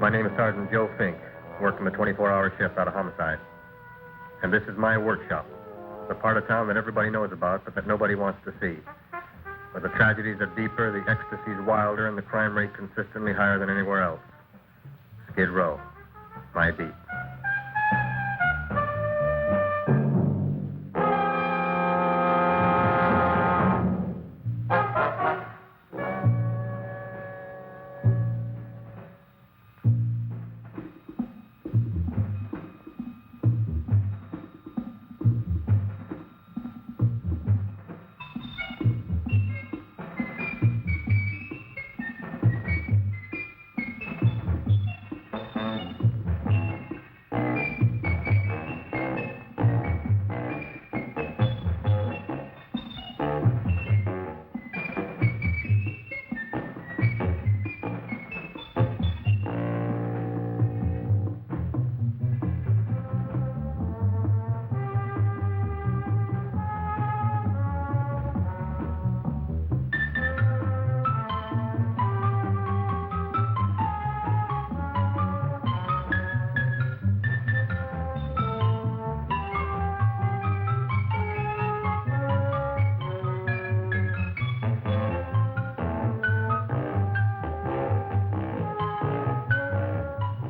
My name is Sergeant Joe Fink, working the 24-hour shift out of homicide. And this is my workshop, the part of town that everybody knows about, but that nobody wants to see. Where the tragedies are deeper, the ecstasy's wilder, and the crime rate consistently higher than anywhere else. Skid Row, my beat.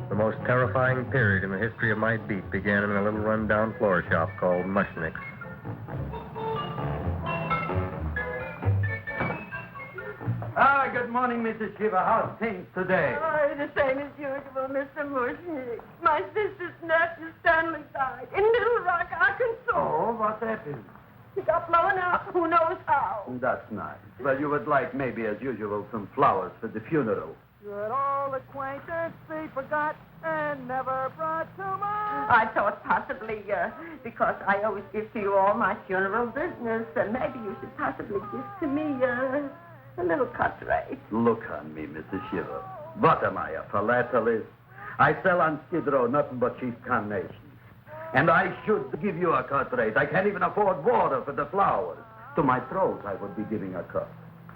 The most terrifying period in the history of my beat began in a little run-down floor shop called Mushnick's. Good morning, Mrs. Shiva. How's things today? Oh, the same as usual, Mr. Mushnick. My sister's nephew Stanley died in Little Rock, Arkansas. Oh, what happened? He got blown up. Who knows how? That's nice. Well, you would like, maybe as usual, some flowers for the funeral. Good old acquaintance be forgot and never brought to mind. I thought possibly, because I always give to you all my funeral business, maybe you should possibly give to me a little cut rate. Look on me, Mrs. Shiva. What am I, a philatelist? I sell on Skid Row nothing but cheap carnations. And I should give you a cut rate. I can't even afford water for the flowers. To my throat, I would be giving a cut.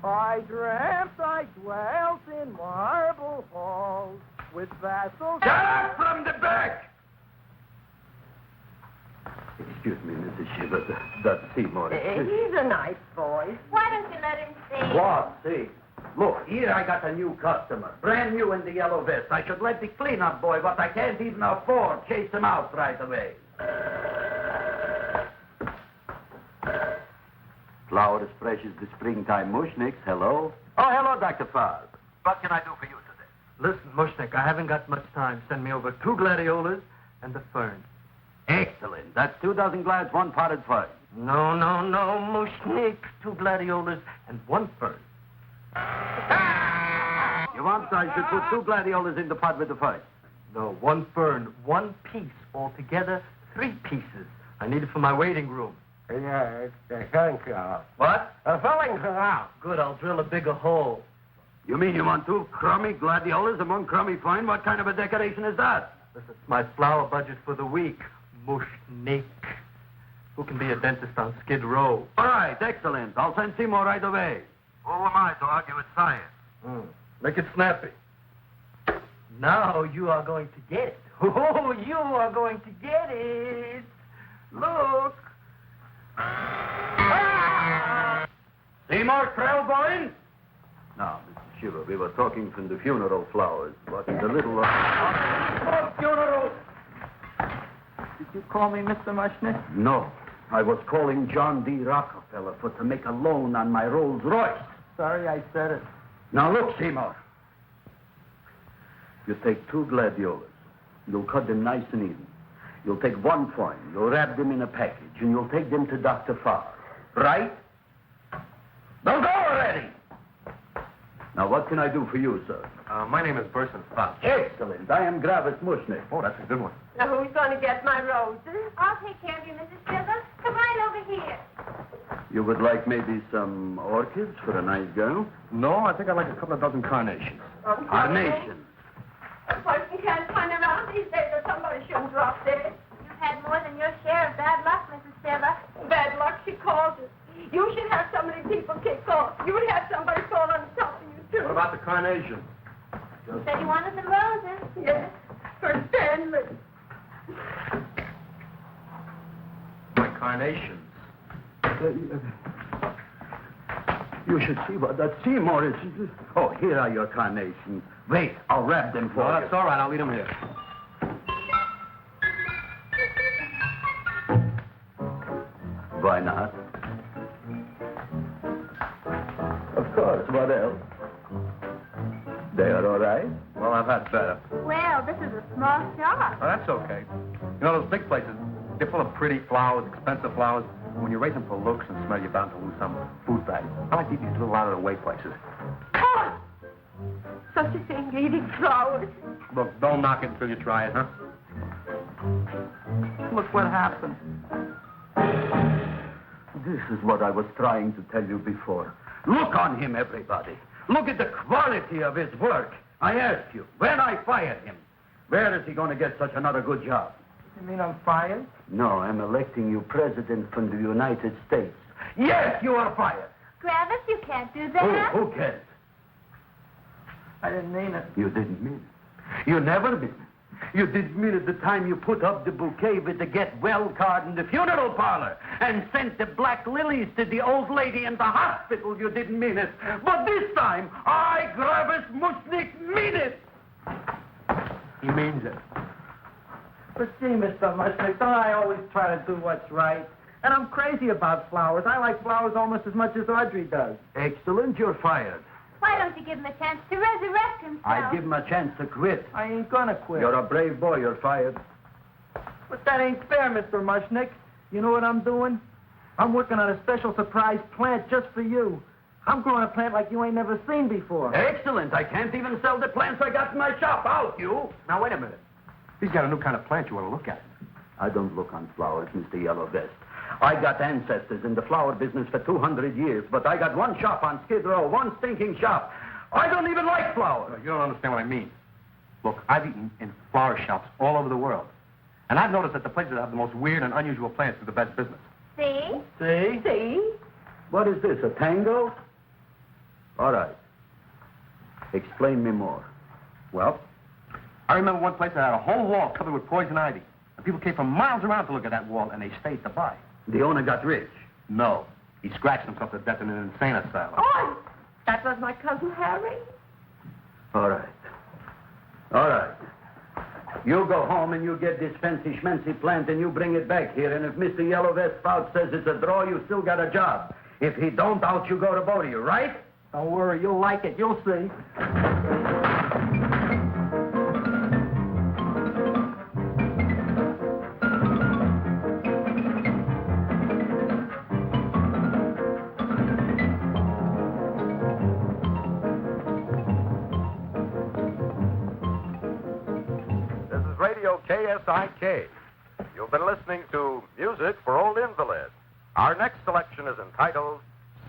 I dreamt I dwelt in marble halls with vassals. Get up from the back! Excuse me, Mrs. Shiva, that's Seymour. He's a nice boy. Why don't you let him see? What? See? Look, here I got a new customer, brand new in the yellow vest. I should let the cleanup boy, but I can't even afford chase him out right away. Flowers fresh as the springtime, Mushnicks. Hello? Oh, hello, Dr. Farr. What can I do for you today? Listen, Mushnick, I haven't got much time. Send me over 2 gladiolas and the fern. Excellent. That's 2 dozen glads, 1 potted fern. No, Mushnick. 2 gladiolas and 1 fern. You want I should put 2 gladiolas in the pot with the fern? No, 1 fern, 1 piece. Altogether, 3 pieces. I need it for my waiting room. Yeah, it's the sunflower. What? A filling out. Good, I'll drill a bigger hole. You mean you want 2 crummy gladiolas and 1 crummy fern? What kind of a decoration is that? This is my flower budget for the week. Mushnick. Who can be a dentist on Skid Row? All right, excellent. I'll send Seymour right away. Who am I to argue with science? Make it snappy. Now you are going to get it. Oh, you are going to get it. Look. Seymour Krellboyne? Now, Mr. Shiva, we were talking from the funeral flowers, but the little... Funeral! Did you call me Mr. Mushnick? No. I was calling John D. Rockefeller to make a loan on my Rolls Royce. Sorry I said it. Now, look, Seymour. You take 2 gladiolas. You'll cut them nice and even. You'll take 1 coin. You'll wrap them in a package, and you'll take them to Dr. Farr. Right? Now go already! Now, what can I do for you, sir? My name is Burson Fox. Excellent. I am Gravis Mushnick. Oh, that's a good one. Now, who's going to get my roses? I'll take care of you, Mrs. Shiva. Come right over here. You would like maybe some orchids for a nice girl? No, I think I'd like a couple of dozen carnations. Carnations. A person can't find around these days that somebody shouldn't drop dead. You've had more than your share of bad luck, Mrs. Shiva. Bad luck, she calls it. You should have so many people kicked off. You would have somebody fall on top of you, too. What about the carnations? You said you wanted the roses. Yes, for Stanley. My carnations. You should see what that Seymour is. Oh, here are your carnations. Wait, I'll wrap them for No, you. that's all right. I'll leave them here. Why not? Of course, what else? They are all right? Well, I've had better. Well, this is a small shop. Oh, that's okay. You know, those big places, they're full of pretty flowers, expensive flowers. When you raise them for looks and smell, you're bound to lose some food value. I like these little out-of-the-way places. Oh, such a thing, eating flowers. Look, don't knock it until you try it, huh? Look what happened. This is what I was trying to tell you before. Look on him, everybody. Look at the quality of his work. I asked you, when I fired him, where is he going to get such another good job? You mean I'm fired? No, I'm electing you president from the United States. Yes, you are fired. Travis, you can't do that. Who cares? I didn't mean it. You didn't mean it. You never mean it. You didn't mean it the time you put up the bouquet with the get well card in the funeral parlor and sent the black lilies to the old lady in the hospital. You didn't mean it. But this time, I, Gravis Mushnik, mean it. He means it. But see, Mr. Mushnick, don't I always try to do what's right? And I'm crazy about flowers. I like flowers almost as much as Audrey does. Excellent, you're fired. Why don't you give him a chance to resurrect himself? I give him a chance to quit. I ain't gonna quit. You're a brave boy, you're fired. But that ain't fair, Mr. Mushnick. You know what I'm doing? I'm working on a special surprise plant just for you. I'm growing a plant like you ain't never seen before. Excellent. I can't even sell the plants I got in my shop. Out, you. Now, wait a minute. He's got a new kind of plant you want to look at. I don't look on flowers, Mr. Yellow Vest. I got ancestors in the flower business for 200 years, but I got one shop on Skid Row, one stinking shop. I don't even like flowers. You don't understand what I mean. Look, I've eaten in flower shops all over the world. And I've noticed that the places that have the most weird and unusual plants do the best business. See? See? See? What is this, a tango? All right. Explain me more. Well, I remember one place that had a whole wall covered with poison ivy. And people came from miles around to look at that wall, and they stayed to buy. The owner got rich. No. He scratched himself to death in an insane asylum. Oh, that was my cousin Harry. All right. All right. You go home and you get this fancy schmancy plant and you bring it back here. And if Mr. Yellow Vest Spout says it's a draw, you still got a job. If he don't, out you go to Bodie, right? Don't worry, you'll like it. You'll see. This is Radio KSIK. You've been listening to Music for Old Invalids. Our next selection is entitled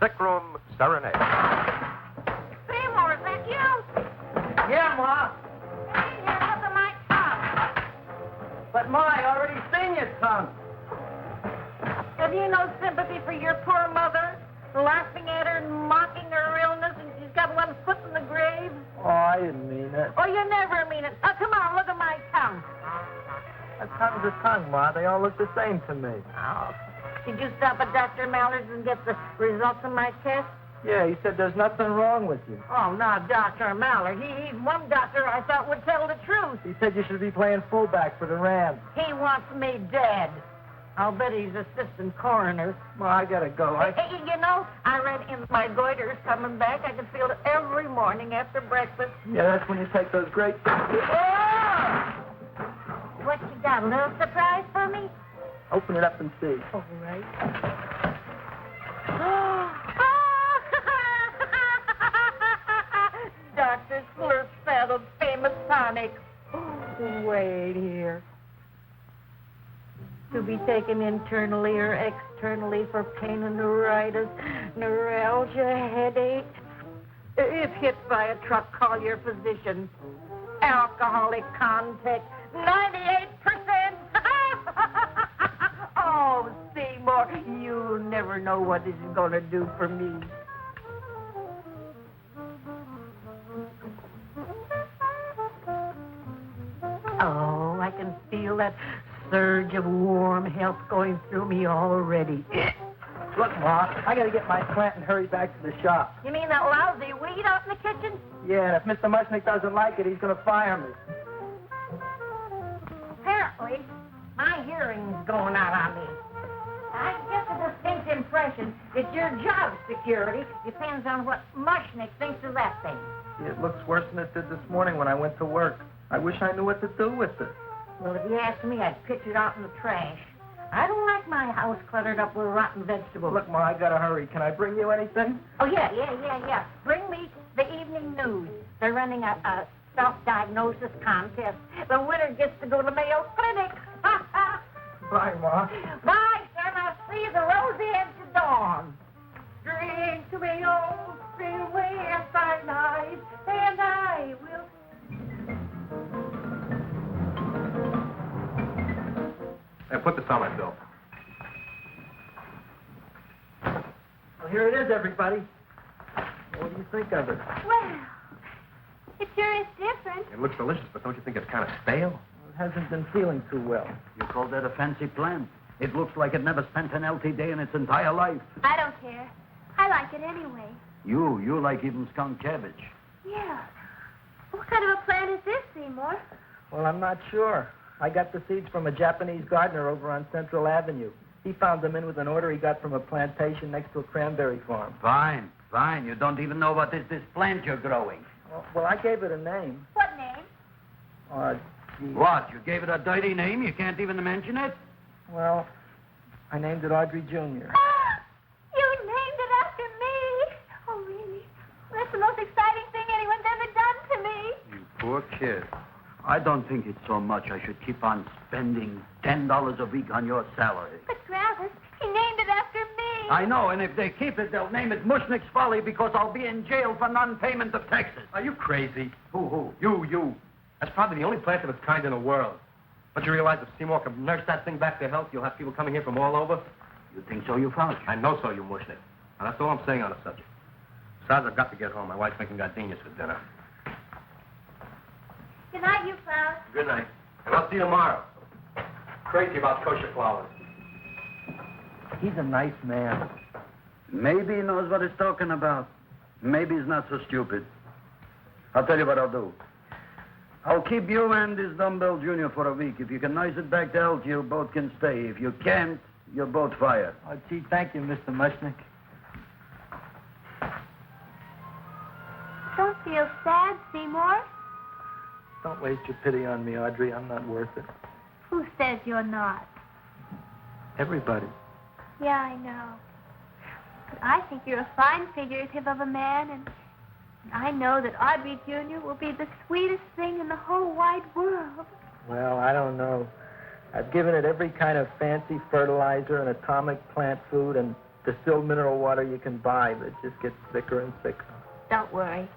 Sick Room Serenade. Seymour, is that you? Yeah, Ma. Hey, here, look at my tongue. But Ma, I already seen your tongue. Have you no sympathy for your poor mother? Laughing at her and mocking her illness, and she's got one foot in the grave? Oh, I didn't mean it. Oh, you never mean it. Oh, come on, look at my tongue. A tongue's a tongue, Ma. They all look the same to me. Oh, did you stop at Dr. Mallard's and get the results of my test? Yeah, he said there's nothing wrong with you. Oh, not Dr. Mallard. He's one doctor I thought would tell the truth. He said you should be playing fullback for the Rams. He wants me dead. I'll bet he's assistant coroner. Ma, I gotta go. Hey, you know, I read in my goiter's coming back. I can feel it every morning after breakfast. Yeah, that's when you take those great... Oh! What you got, a little surprise for me? Open it up and see. All right. Dr. Slurp saddled famous tonic. Wait here. To be taken internally or externally for pain and neuritis, neuralgia, headache. If hit by a truck, call your physician. Alcoholic contact, 98%. Oh, Seymour, you never know what this is going to do for me. feel that surge of warm health going through me already. Look, Ma, I gotta get my plant and hurry back to the shop. You mean that lousy weed out in the kitchen? Yeah, and if Mr. Mushnick doesn't like it, he's gonna fire me. Apparently, my hearing's going out on me. I get the distinct impression that your job security depends on what Mushnick thinks of that thing. It looks worse than it did this morning when I went to work. I wish I knew what to do with it. Well, if you ask me, I'd pitch it out in the trash. I don't like my house cluttered up with rotten vegetables. Look, Ma, I gotta hurry. Can I bring you anything? Oh, yeah. Bring me the evening news. They're running a self-diagnosis contest. The winner gets to go to Mayo Clinic. Bye, Ma. Bye, son. I'll see you the rosy edge of dawn. Drink to me, old freeway, by night, and I will... Hey, put this on my bill. Well, here it is, everybody. What do you think of it? Well, it sure is different. It looks delicious, but don't you think it's kind of stale? It hasn't been feeling too well. You call that a fancy plant? It looks like it never spent an LT day in its entire life. I don't care. I like it anyway. You like even skunk cabbage. Yeah. What kind of a plant is this, Seymour? Well, I'm not sure. I got the seeds from a Japanese gardener over on Central Avenue. He found them in with an order he got from a plantation next to a cranberry farm. Fine. You don't even know what is this plant you're growing. Well, I gave it a name. What name? Gee. What? You gave it a dirty name? You can't even mention it? Well, I named it Audrey Jr. You named it after me. Oh, really? That's the most exciting thing anyone's ever done to me. You poor kid. I don't think it's so much I should keep on spending $10 a week on your salary. But, Travis, he named it after me. I know, and if they keep it, they'll name it Mushnick's Folly because I'll be in jail for non-payment of taxes. Are you crazy? Who? You. That's probably the only plant of its kind in the world. Don't you realize if Seymour can nurse that thing back to health, you'll have people coming here from all over? You think so, you found? I know so, you Mushnick. And that's all I'm saying on the subject. Besides, I've got to get home. My wife's making gardenias for dinner. Good night, you Klaus. Good night. And I'll see you tomorrow. Crazy about kosher flowers. He's a nice man. Maybe he knows what he's talking about. Maybe he's not so stupid. I'll tell you what I'll do. I'll keep you and this dumbbell junior for a week. If you can nurse it back to health, you both can stay. If you can't, you're both fired. Oh, gee, thank you, Mr. Mushnick. Don't feel sad, Seymour. Don't waste your pity on me, Audrey. I'm not worth it. Who says you're not? Everybody. Yeah, I know. But I think you're a fine figurative of a man, and I know that Audrey Jr. will be the sweetest thing in the whole wide world. Well, I don't know. I've given it every kind of fancy fertilizer and atomic plant food and distilled mineral water you can buy, but it just gets thicker and thicker. Don't worry.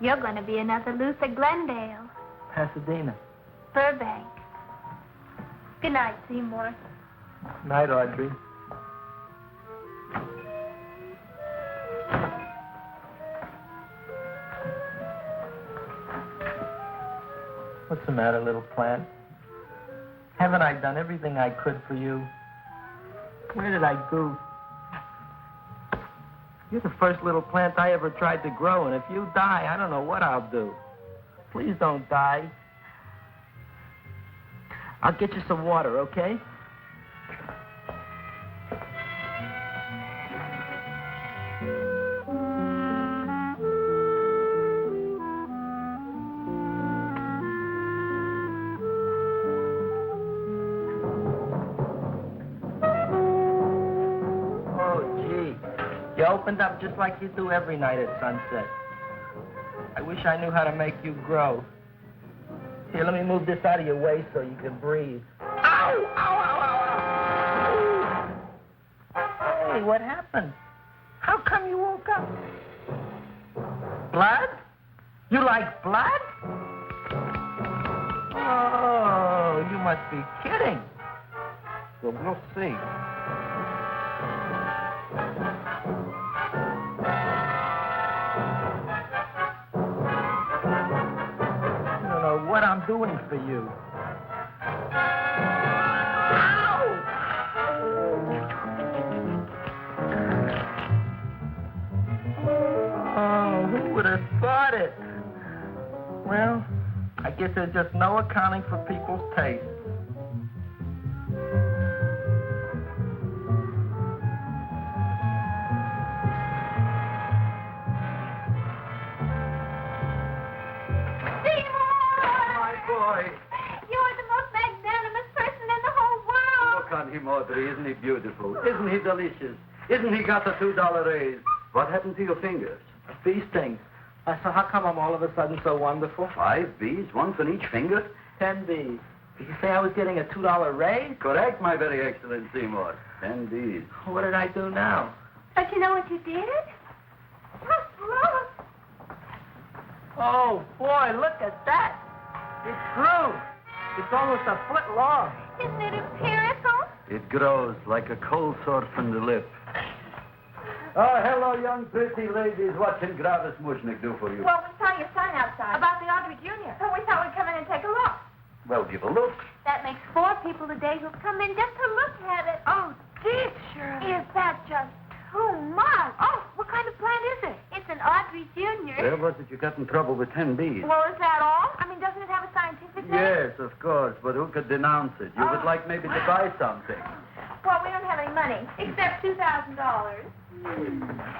You're going to be another Luther Glendale. Pasadena. Burbank. Good night, Seymour. Night, Audrey. What's the matter, little plant? Haven't I done everything I could for you? Where did I goof? You're the first little plant I ever tried to grow, and if you die, I don't know what I'll do. Please don't die. I'll get you some water, okay? You opened up just like you do every night at sunset. I wish I knew how to make you grow. Here, let me move this out of your way so you can breathe. Ow! Ow, ow, ow, ow! Hey, what happened? How come you woke up? Blood? You like blood? Oh, you must be kidding. Well, we'll see. What I'm doing for you. Oh, who would have thought it? Well, I guess there's just no accounting for people's tastes. My boy. You're the most magnanimous person in the whole world. Look on him, Audrey. Isn't he beautiful? Isn't he delicious? Isn't he got a $2 raise? What happened to your fingers? Bee stings. So how come I'm all of a sudden so wonderful? 5 bees, one for each finger? 10 bees. Did you say I was getting a $2 raise? Correct, my very excellent Seymour. 10 bees. What did I do now? Don't you know what you did? Look. Oh, boy, look at that. It grew. It's almost a foot long. Isn't it empirical? It grows like a cold sore from the lip. Oh, hello, young pretty ladies. What can Gravis Mushnick do for you? Well, we saw your sign outside. About the Audrey Jr. So we thought we'd come in and take a look. Well, give a look. That makes 4 people today who've come in just to look at it. Oh, dear, Shirley. Is that just too much? Oh, what kind of plant is it? It's an Audrey Jr. Where was it you got in trouble with 10 bees? Well, is that all? I mean, doesn't it have a scientific name? Yes, of course, but who could denounce it? You would like maybe to buy something. Well, we don't have any money, except $2,000.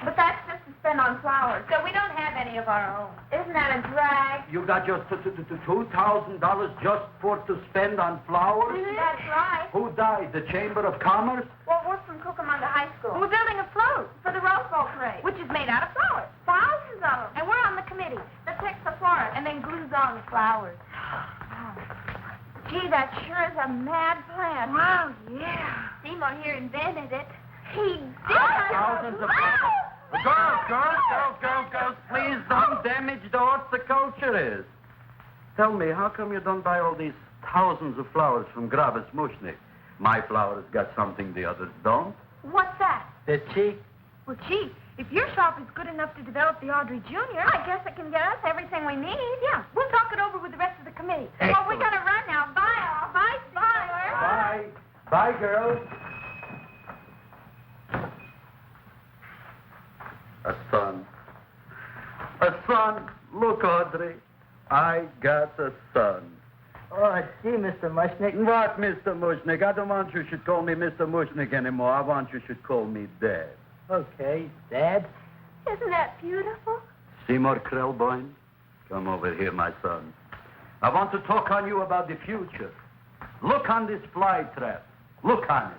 But that's just to spend on flowers, so we don't have any of our own. Isn't that a drag? You got just $2,000 just to spend on flowers? That's right. Who died? The Chamber of Commerce? Well, we're from Cucamonga High School. We're building a float for the Rose Bowl parade, which is made out of flowers. Thousands of them. And we're on the committee that picks the flowers and then glues on the flowers. Gee, that sure is a mad plan. Wow, yeah. Seymour here invented it. He did. Thousands of Girls, please don't damage the horticulture is. Tell me, how come you don't buy all these thousands of flowers from Gravis Mushnick? My flowers got something the others don't. What's that? They're cheap. Well, gee, if your shop is good enough to develop the Audrey Jr., I guess it can get us everything we need. Yeah, we'll talk it over with the rest of the committee. Well, we gotta run now. Bye, all. Bye, Seymour. Bye. Bye, girls. A son. A son. Look, Audrey. I got a son. Oh, gee, Mr. Mushnick. What, Mr. Mushnick? I don't want you should call me Mr. Mushnick anymore. I want you should call me Dad. Okay, Dad. Isn't that beautiful? Seymour Krelboyne, come over here, my son. I want to talk on you about the future. Look on this fly trap. Look on it.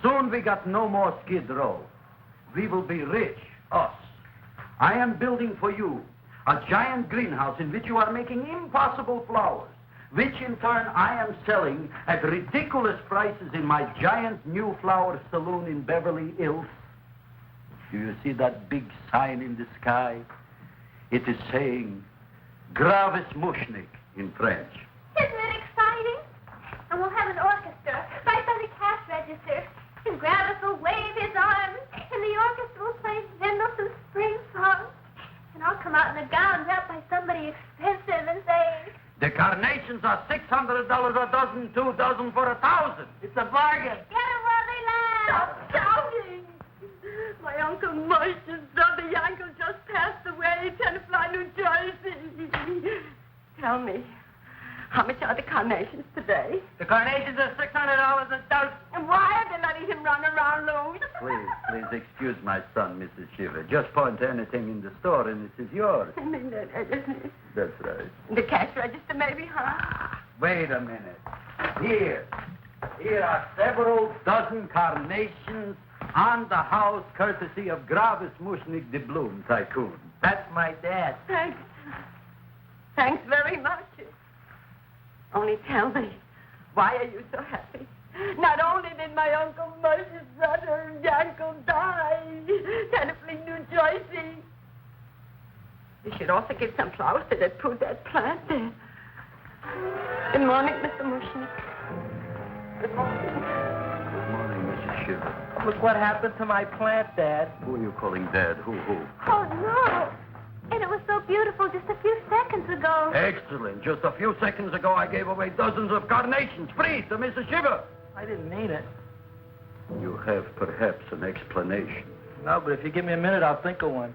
Soon we got no more Skid Row. We will be rich, us. I am building for you a giant greenhouse in which you are making impossible flowers, which in turn I am selling at ridiculous prices in my giant new flower saloon in Beverly Hills. Do you see that big sign in the sky? It is saying, Gravis Mushnick in French. Isn't it exciting? And we'll have an orchestra right by the cash register. And Gravis will wave his arms, and the orchestra will play Mendelssohn's spring song. And I'll come out in a gown wrapped by somebody expensive and say, The carnations are $600 a dozen, 2 dozen for $1,000. It's a bargain. get it while they last. Stop shouting. My Uncle Moshe's brother Yankel just passed away, Tenafly, New Jersey. Tell me, how much are the carnations today? The carnations are $600 a dozen. And why are they letting him run around loose? Please excuse my son, Mrs. Shiver. Just point to anything in the store and it is yours. I mean, That's right. the cash register, maybe, huh? Wait a minute. Here are several dozen carnations on the house courtesy of Gravis Mushnick, the Bloom Tycoon. That's my dad. Thanks. Thanks very much. Only tell me, why are you so happy? Not only did my Uncle Moshe's brother Yankel die, Tenafly, New Jersey. You should also give some flowers to that poor dead plant there. Good morning, Mr. Mushnick. Good morning. Good morning, Mrs. Shiver. Look what happened to my plant, Dad. Who are you calling Dad? Who? Oh, no. And it was so beautiful just a few seconds ago. Excellent. Just a few seconds ago, I gave away dozens of carnations free to Mrs. Shiver. I didn't mean it. You have perhaps an explanation. No, but if you give me a minute, I'll think of one.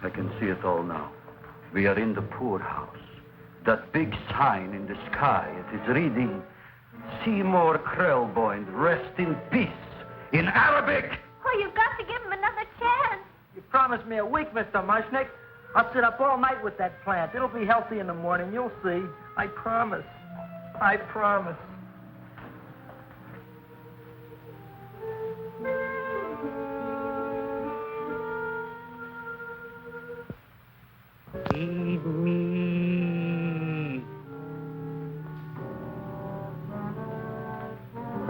I can see it all now. We are in the poorhouse. That big sign in the sky, it is reading, Seymour Krelboyne, rest in peace, in Arabic. Oh, you've got to give him another chance. You promised me a week, Mr. Mushnick. I'll sit up all night with that plant. It'll be healthy in the morning. You'll see. I promise. I promise. Feed me.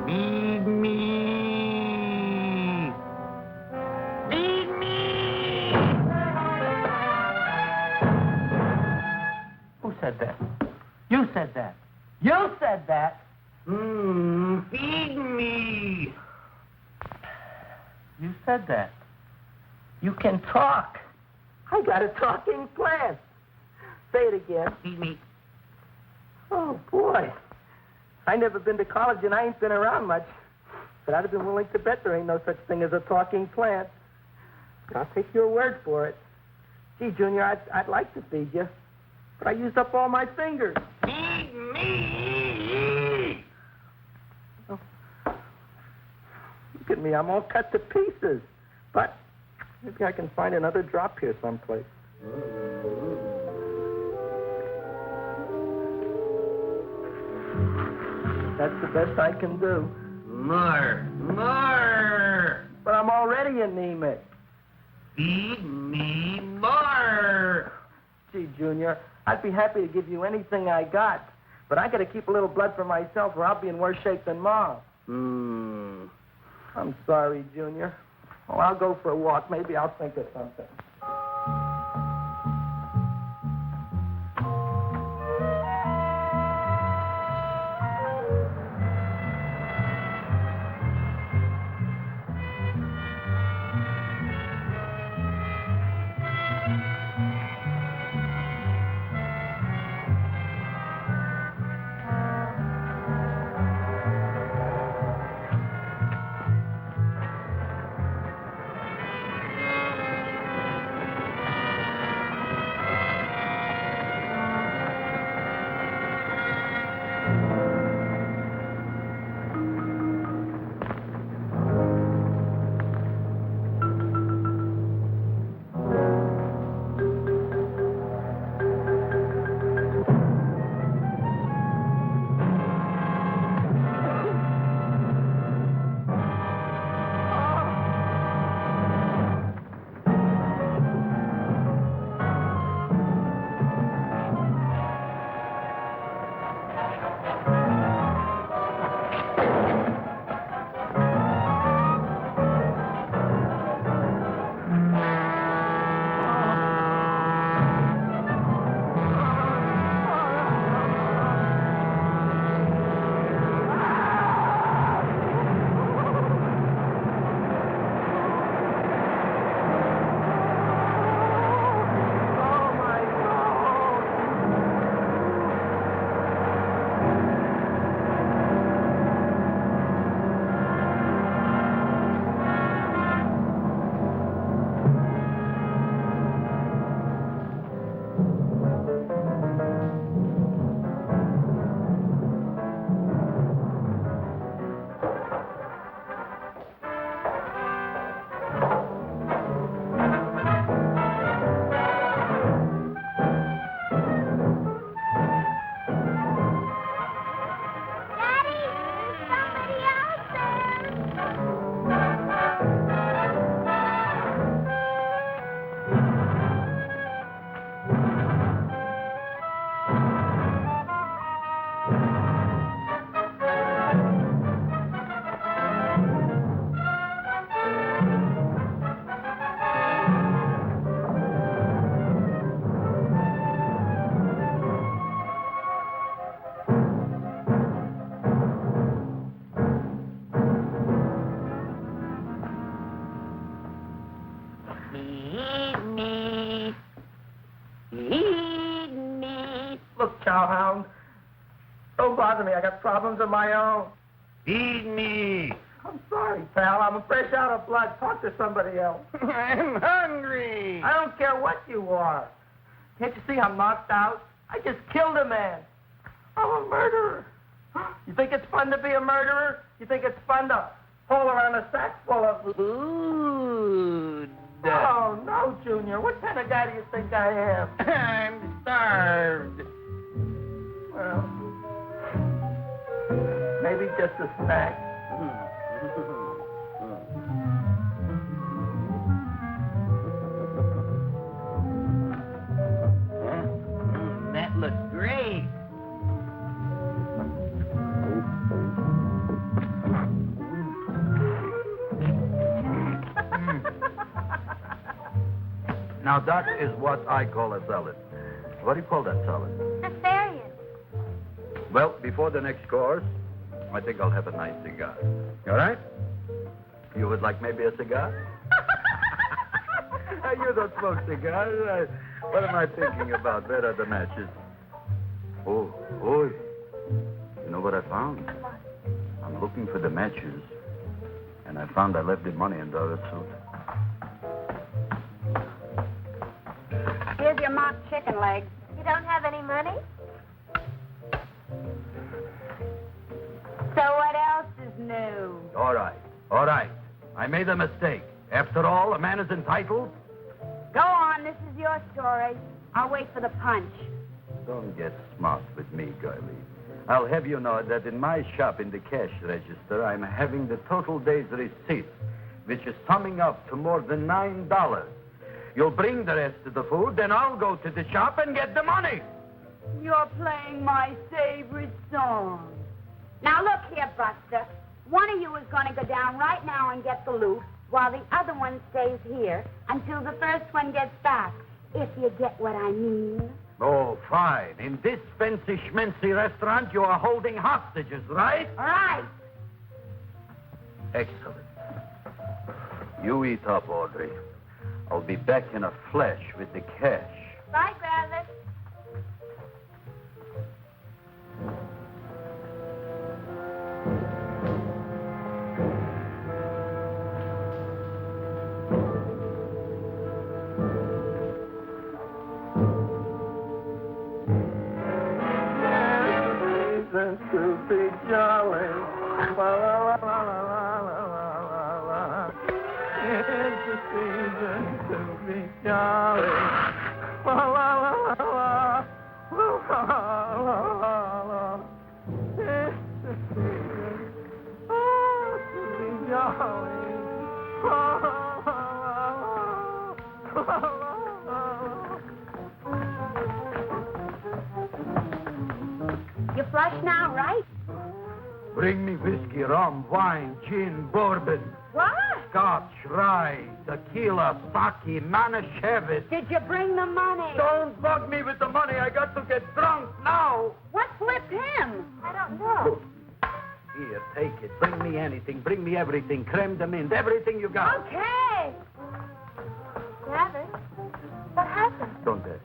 Feed me. Feed me. Who said that? You said that. You said that. Feed me. You said that. You can talk. I got a talking plant. Say it again. Feed me. Oh, boy. I never been to college and I ain't been around much. But I'd have been willing to bet there ain't no such thing as a talking plant. But I'll take your word for it. Gee, Junior, I'd like to feed you. But I used up all my fingers. Feed me. Oh. Look at me. I'm all cut to pieces. But maybe I can find another drop here someplace. That's the best I can do. More. But I'm already anemic. Feed me more. Gee, Junior, I'd be happy to give you anything I got. But I got to keep a little blood for myself or I'll be in worse shape than Ma. I'm sorry, Junior. Oh, I'll go for a walk. Maybe I'll think of something. Look, Chowhound, don't bother me. I got problems of my own. Feed me. I'm sorry, pal. I'm fresh out of blood. Talk to somebody else. I'm hungry. I don't care what you are. Can't you see I'm knocked out? I just killed a man. I'm a murderer. You think it's fun to be a murderer? You think it's fun to haul around a sack full of... Food. Oh, no, Junior. What kind of guy do you think I am? I'm starved. Well, maybe just a snack. That looks great. Now, that is what I call a salad. What do you call that salad? Asparagus. Well, before the next course, I think I'll have a nice cigar. All right? You would like maybe a cigar? You don't smoke cigars. What am I thinking about? Where are the matches? Oh, you know what I found? I'm looking for the matches, and I found I left the money in the other suit. Here's your mock chicken legs. You don't have any money? So what else is new? All right. I made a mistake. After all, a man is entitled. Go on, this is your story. I'll wait for the punch. Don't get smart with me, girlie. I'll have you know that in my shop in the cash register, I'm having the total day's receipts, which is summing up to more than $9. You'll bring the rest of the food, then I'll go to the shop and get the money. You're playing my favorite song. Now look here, Buster. One of you is going to go down right now and get the loot, while the other one stays here until the first one gets back, if you get what I mean. Oh, fine. In this fancy schmancy restaurant, you are holding hostages, right? All right. Excellent. You eat up, Audrey. I'll be back in a flash with the cash. Bye, Gravis. To be jolly. La, la, la, la, la, la, la, la. It's the season to be jolly. La, la, la, la, la. La, la, la, la. It's the season to be jolly. La, la, la, la, la, la. You flush now, right? Bring me whiskey, rum, wine, gin, bourbon, What? scotch, rye, tequila, sake, Manischewitz. Did you bring the money? Don't bug me with the money. I got to get drunk now. What flipped him? I don't know. Here, take it. Bring me anything. Bring me everything. Creme de menthe. Everything you got. Okay. Gravis, what happened? Don't ask.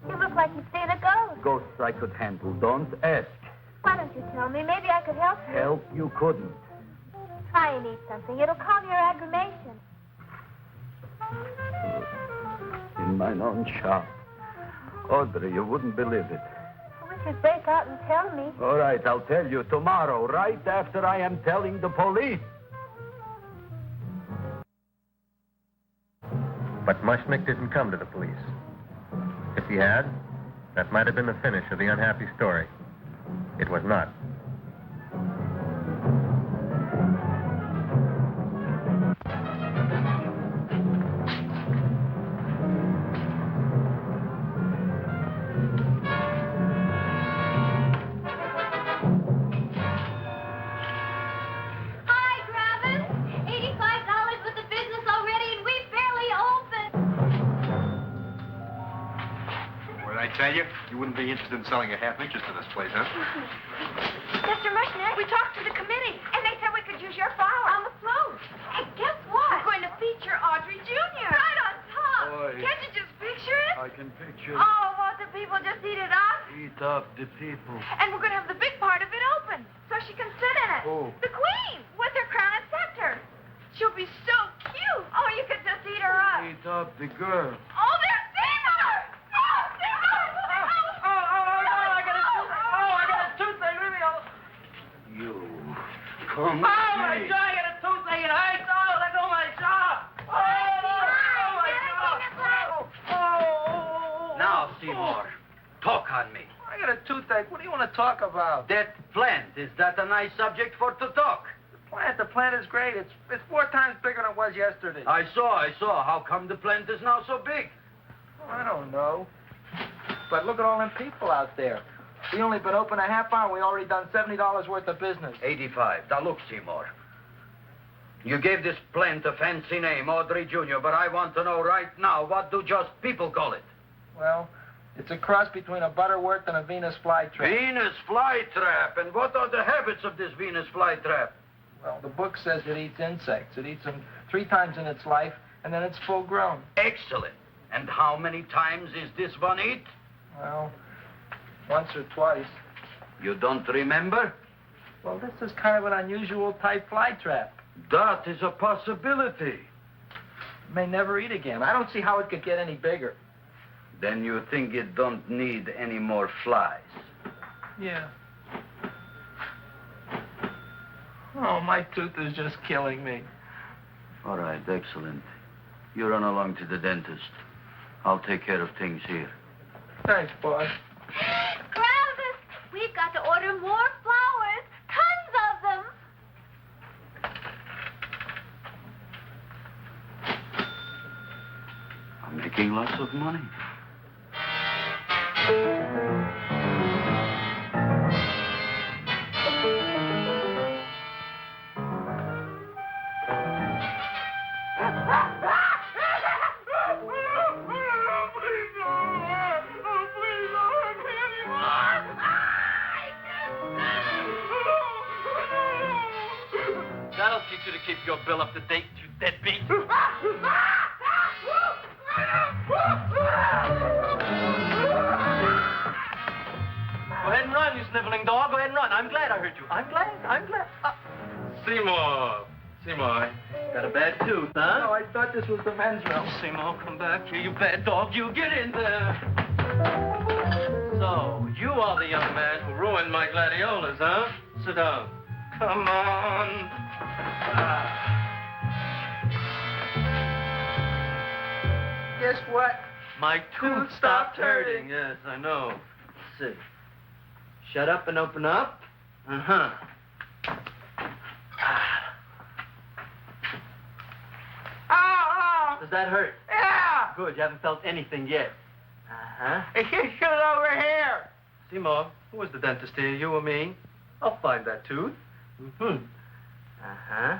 You look like you've seen a ghost. Ghosts I could handle. Don't ask. Why don't you tell me? Maybe I could help you. Help you couldn't. Try and eat something. It'll calm your aggravation. In mine own shop. Audrey, you wouldn't believe it. I wish you'd break out and tell me. All right, I'll tell you tomorrow, right after I am telling the police. But Mushnick didn't come to the police. If he had, that might have been the finish of the unhappy story. It was not. Hi, Gravis. $85 with the business already, and we barely opened. What did I tell you? You wouldn't be interested in selling a half interest in this place, huh? Mr. Mushnick, we talked to the committee, and they said we could use your flour on the float. And guess what? We're going to feature Audrey Jr. Right on top. Boy. Can't you just picture it? I can picture Oh, won't the people just eat it up? Eat Eat up the people. And we're going to have the big part of it open, so she can sit in it. Who? The queen, with her crown and scepter. She'll be so cute. Oh, you could just eat her up. Eat up the girl. Oh, there's Seymour! Oh, Seymour! I got a toothache. Leave me alone. You come Oh, my jaw, I got a toothache. It hurts. Oh, let go of my jaw. Oh. Now, Seymour, talk on me. I got a toothache. What do you want to talk about? That plant, is that a nice subject for to talk? The plant is great. It's 4 times bigger than it was yesterday. I saw. How come the plant is now so big? Oh, I don't know. But look at all them people out there. We only been open a half hour. We already done $70 worth of business. 85. Now, look, Seymour. You gave this plant a fancy name, Audrey Jr., but I want to know right now, what do just people call it? Well, it's a cross between a butterworth and a Venus flytrap. Venus flytrap. And what are the habits of this Venus flytrap? Well, the book says it eats insects. It eats them 3 times in its life, and then it's full grown. Excellent. And how many times is this one eat? Well, once or twice. You don't remember? Well, this is kind of an unusual type flytrap. That is a possibility. It may never eat again. I don't see how it could get any bigger. Then you think it don't need any more flies? Yeah. Oh, my tooth is just killing me. All right, excellent. You run along to the dentist. I'll take care of things here. Thanks, boss. Travis, we've got to order more flowers. Tons of them. I'm making lots of money. That'll teach you to keep your bill up to date, you deadbeat. Go ahead and run, you sniveling dog. Go ahead and run. I'm glad I heard you. I'm glad. Seymour, got a bad tooth, huh? No, I thought this was the men's room. Seymour, come back here, you bad dog. You get in there. So, you are the young man who ruined my gladiolas, huh? Sit down. Come on. Guess what? My tooth stopped hurting. Yes, I know. Let's see. Shut up and open up. Uh-huh. Oh! Does that hurt? Yeah! Good, you haven't felt anything yet. Uh-huh. It's just over here. Seymour, who is the dentist here, you or me? I'll find that tooth. Mm-hmm. Uh-huh.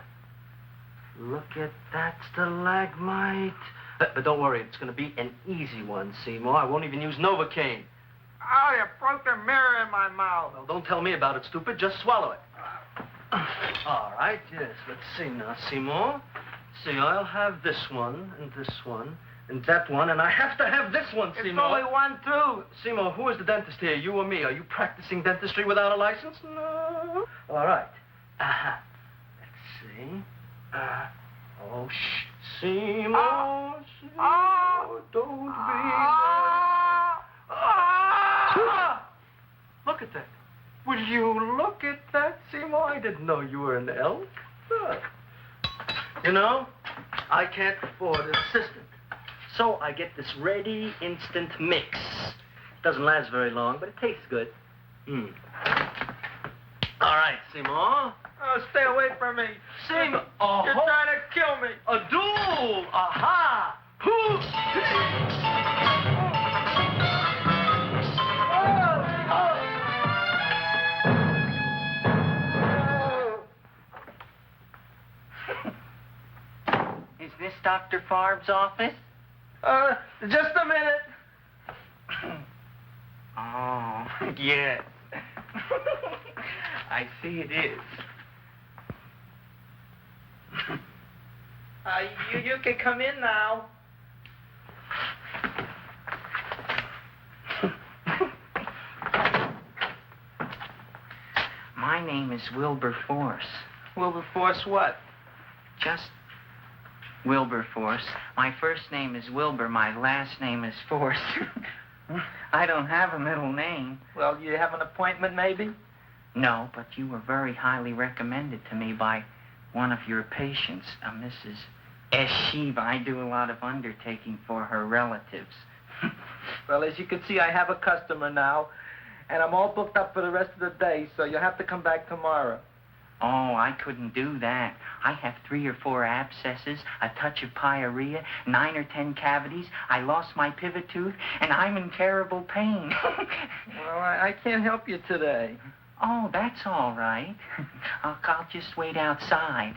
Look at that stalagmite. But don't worry, it's going to be an easy one, Seymour. I won't even use Novocaine. Oh, you broke the mirror in my mouth. Well, don't tell me about it, stupid. Just swallow it. All right, yes. Let's see now, Seymour. See, I'll have this one, and that one, and I have to have this one, Seymour. It's only one tooth. Seymour, who is the dentist here, you or me? Are you practicing dentistry without a license? No. All right. Uh-huh. Let's see. Oh, shh. Seymour, Seymour, don't be Look at that. Will you look at that, Seymour? I didn't know you were an elf. Look. You know, I can't afford an assistant. So I get this ready instant mix. Doesn't last very long, but it tastes good. All right, Seymour. Oh, stay away from me. Seymour. You're trying to kill me. A duel. Aha. Is this Dr. Farb's office? Just a minute. Oh, yes. I see it is. You can come in now. My name is Wilberforce. Wilberforce what? Just Wilberforce. My first name is Wilbur. My last name is Force. I don't have a middle name. Well, you have an appointment, maybe? No, but you were very highly recommended to me by one of your patients, Mrs. S. Shiva. I do a lot of undertaking for her relatives. Well, as you can see, I have a customer now, and I'm all booked up for the rest of the day, so you'll have to come back tomorrow. Oh, I couldn't do that. I have 3 or 4 abscesses, a touch of pyorrhea, 9 or 10 cavities. I lost my pivot tooth, and I'm in terrible pain. Well, I can't help you today. Oh, that's all right. I'll just wait outside.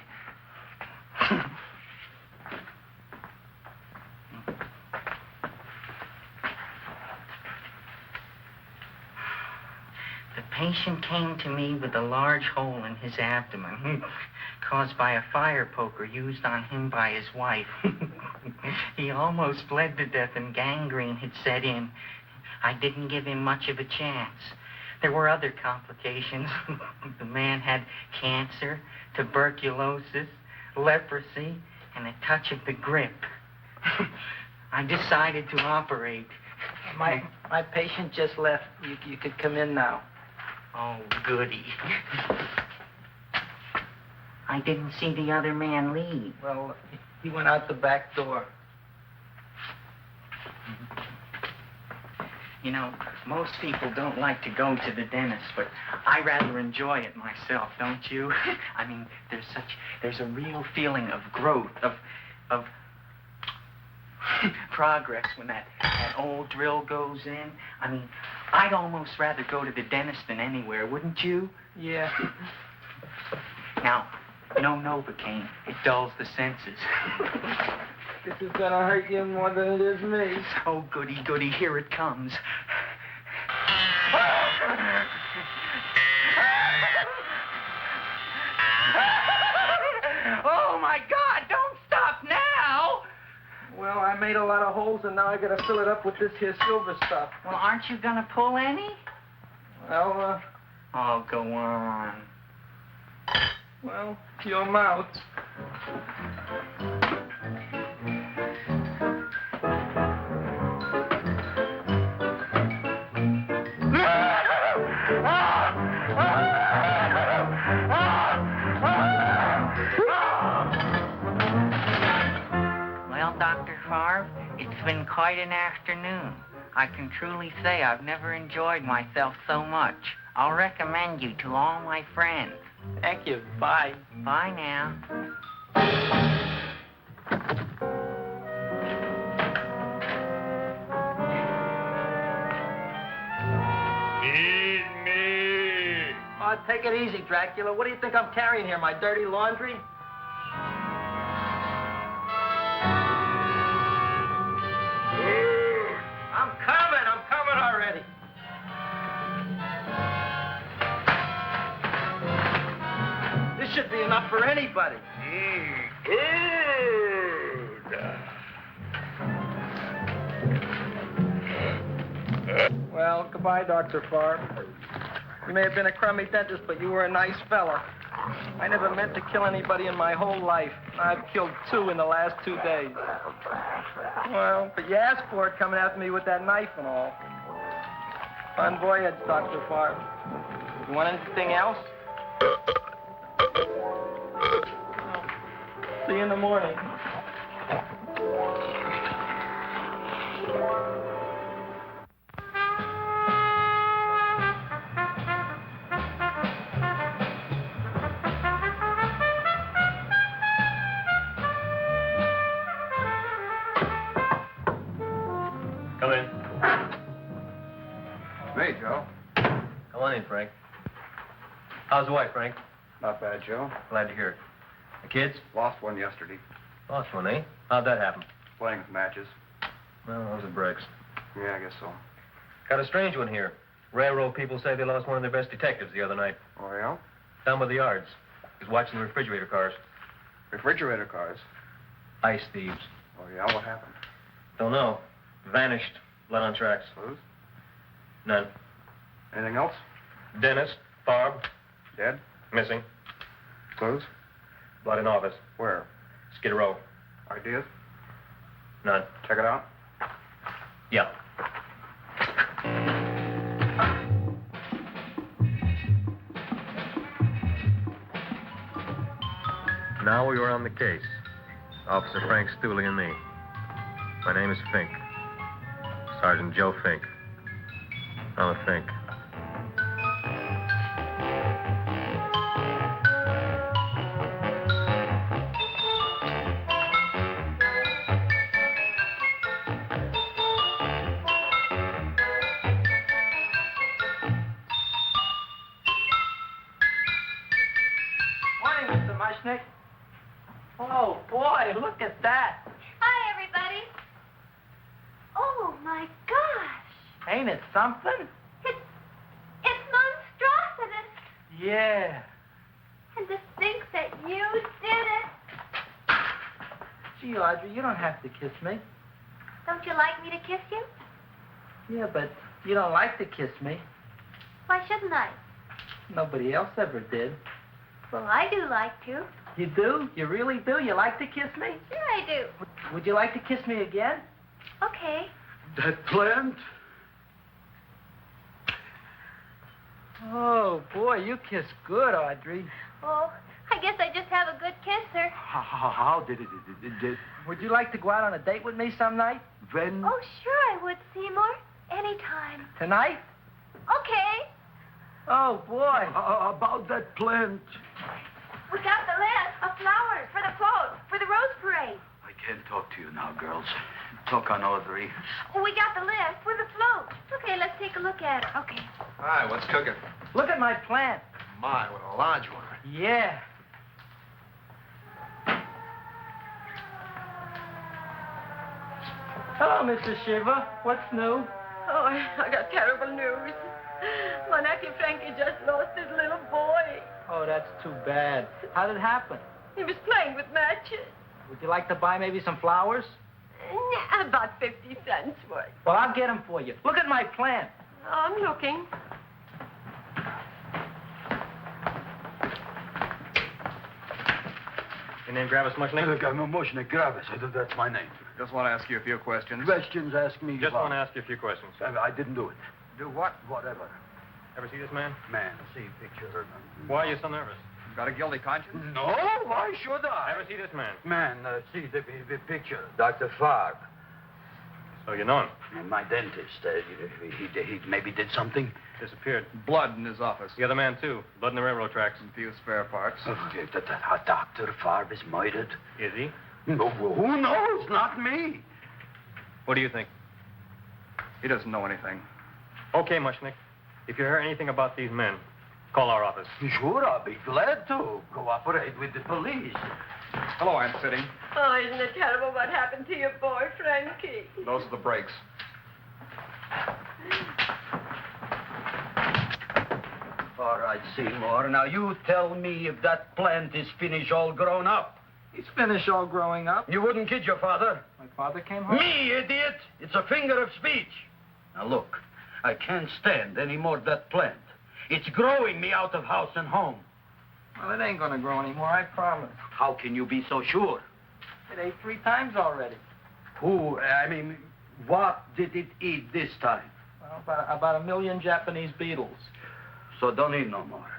The patient came to me with a large hole in his abdomen, caused by a fire poker used on him by his wife. He almost bled to death and gangrene had set in. I didn't give him much of a chance. There were other complications. The man had cancer, tuberculosis, leprosy, and a touch of the grip. I decided to operate. My patient just left. You could come in now. Oh, goody. I didn't see the other man leave. Well, he went out the back door. You know, most people don't like to go to the dentist, but I rather enjoy it myself, don't you? I mean, there's a real feeling of growth, of progress when that old drill goes in. I mean, I'd almost rather go to the dentist than anywhere, wouldn't you? Yeah. Now, no Novocaine. It dulls the senses. This is gonna hurt you more than it is me. Oh, goody, goody, here it comes. Oh, my God, don't stop now! Well, I made a lot of holes, and now I gotta fill it up with this here silver stuff. Well, aren't you gonna pull any? Well, Oh, go on. well, your mouth. Well, Dr. Favre, it's been quite an afternoon. I can truly say I've never enjoyed myself so much. I'll recommend you to all my friends. Thank you. Bye. Bye now. Feed me. Oh, take it easy, Dracula. What do you think I'm carrying here, my dirty laundry? I'm coming already. This should be enough for anybody. Well, goodbye, Dr. Favre. You may have been a crummy dentist, but you were a nice fella. I never meant to kill anybody in my whole life. I've killed 2 in the last 2 days. Well, but you asked for it coming after me with that knife and all. Fun voyage, Dr. Favre. You want anything else? See you in the morning. Come in. Hey, Joe. Come on in, Frank. How's the wife, Frank? Not bad, Joe. Glad to hear it. The kids? Lost one yesterday. Lost one, eh? How'd that happen? Playing with matches. Well, those are breaks. Yeah, I guess so. Got a strange one here. Railroad people say they lost one of their best detectives the other night. Oh, yeah? Down by the yards. He was watching the refrigerator cars. Refrigerator cars. Ice thieves. Oh, yeah? What happened? Don't know. Vanished. Blood on tracks. Clues? None. Anything else? Dennis, Barb, Dead? Missing. Clues? Blood in office. Where? Skid Row. Ideas? None. Check it out. Yeah. Now we were on the case. Officer Frank Stooley and me. My name is Fink. Sergeant Joe Fink. I'm a Fink. Morning, Mr. Mushnick. Oh, boy, look at that. Hi, everybody. Oh, my gosh. Ain't it something? It's monstrosity. Yeah. And to think that you did it. Gee, Audrey, you don't have to kiss me. Don't you like me to kiss you? Yeah, but you don't like to kiss me. Why shouldn't I? Nobody else ever did. Well, I do like to. You do? You really do? You like to kiss me? Sure I do. Would you like to kiss me again? Okay. That plant? Oh, boy, you kiss good, Audrey. Oh, I guess I just have a good kisser. How did it? Would you like to go out on a date with me some night? When? Oh, sure I would, Seymour. Anytime. Tonight? Okay. Oh, boy. About that plant. We got the list of flowers for the float, for the rose parade. I can't talk to you now, girls. Talk on Audrey. We got the list for the float. Okay, let's take a look at it. Okay. Hi, what's cooking? Look at my plant. My, what a large one. Yeah. Hello, Mr. Shiva. What's new? Oh, I got terrible news. My nephew Frankie just lost his little boy. Oh, that's too bad. How did it happen? He was playing with matches. Would you like to buy maybe some flowers? About 50 cents worth. Well, I'll get them for you. Look at my plant. I'm looking. Your name Gravis Mushnick? Moshnik Gravis. That's my name. Just want to ask you a few questions. Questions, ask me. Just want to ask you a few questions. I didn't do it. Do what? Whatever. Ever see this man? Man, see picture. Why are you so nervous? Got a guilty conscience? No, why should I? Ever see this man? Man, see the picture. Dr. Farb. So you know him. My dentist. He maybe did something. Disappeared. Blood in his office. The other man, too. Blood in the railroad tracks. Some few spare parts. Dr. Farb is murdered. Is he? No, who knows? Not me. What do you think? He doesn't know anything. Okay, Mushnick. If you hear anything about these men, call our office. Sure, I'll be glad to cooperate with the police. Hello, Aunt Sitting. Oh, isn't it terrible what happened to your boy, Frankie? Those are the brakes. All right, Seymour. Now, you tell me if that plant is finished all grown up. He's finished all growing up. You wouldn't kid your father. My father came home. Me, idiot! It's a finger of speech. Now, look, I can't stand any more of that plant. It's growing me out of house and home. Well, it ain't gonna grow anymore, I promise. How can you be so sure? It ate 3 times already. What did it eat this time? Well, about 1 million Japanese beetles. So don't eat no more.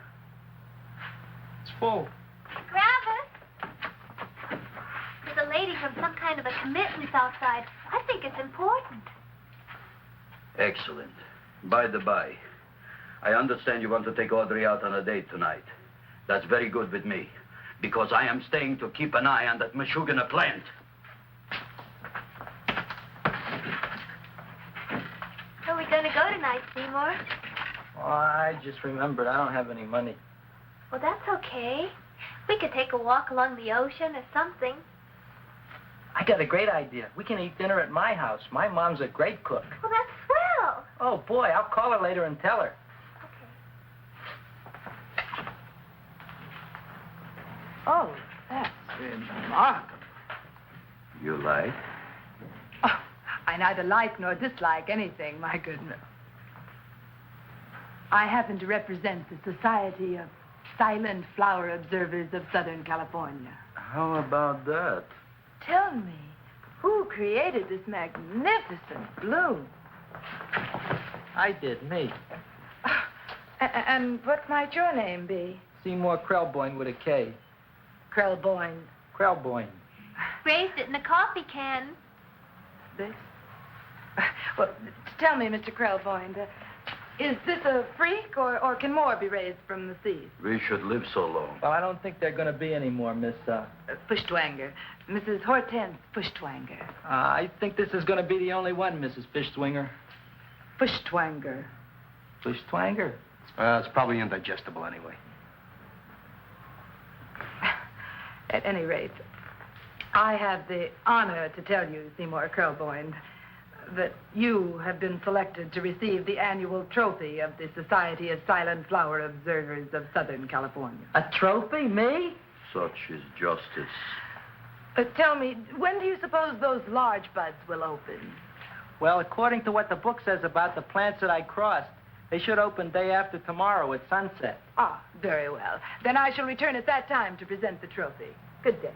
It's full. Gravis. There's a lady from some kind of a commitment outside. I think it's important. Excellent. By the by, I understand you want to take Audrey out on a date tonight. That's very good with me, because I am staying to keep an eye on that Meshuggah plant. Where are we going to go tonight, Seymour? Oh, I just remembered I don't have any money. Well, that's okay. We could take a walk along the ocean or something. I got a great idea. We can eat dinner at my house. My mom's a great cook. Well, that's swell. Oh, boy, I'll call her later and tell her. Oh, that's remarkable. You like? Oh, I neither like nor dislike anything, my goodness. I happen to represent the Society of silent flower observers of Southern California. How about that? Tell me, who created this magnificent bloom? I did, me. And what might your name be? Seymour Krelboyne with a K. Krelboyne. Krelboyne. Raised it in a coffee can. This? Well, tell me, Mr. Krelboyne, is this a freak, or can more be raised from the seas? We should live so long. Well, I don't think there are going to be any more, Miss, Fuschtwanger. Mrs. Hortense Fuschtwanger. I think this is going to be the only one, Mrs. Fishswinger. Fuschtwanger. Fishswanger? It's probably indigestible anyway. At any rate, I have the honor to tell you, Seymour Krelboyne, that you have been selected to receive the annual trophy of the Society of Silent Flower Observers of Southern California. A trophy? Me? Such is justice. Tell me, when do you suppose those large buds will open? Well, according to what the book says about the plants that I crossed, they should open day after tomorrow at sunset. Ah, very well. Then I shall return at that time to present the trophy. Good day.